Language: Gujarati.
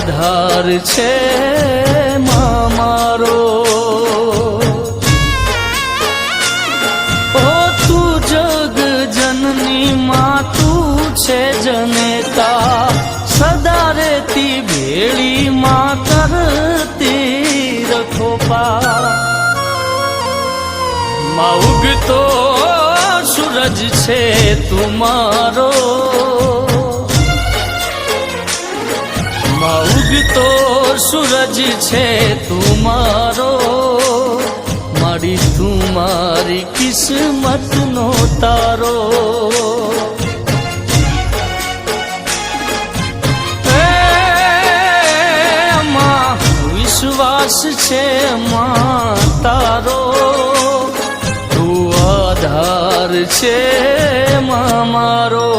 આધાર છે મારો। ઓ તું જગ જનની માં તું છે જનેતા, સદા રેતી ભેળી માં કરતી રખો પા। માં ઉગતો સૂરજ છે તું મારો, માં ઉગતો સૂરજ છે તું મારો, મારી તું મારી કિસ્મત નો તારો। માં વિશ્વાસ છે માં તારો, તું આધાર છે મારો।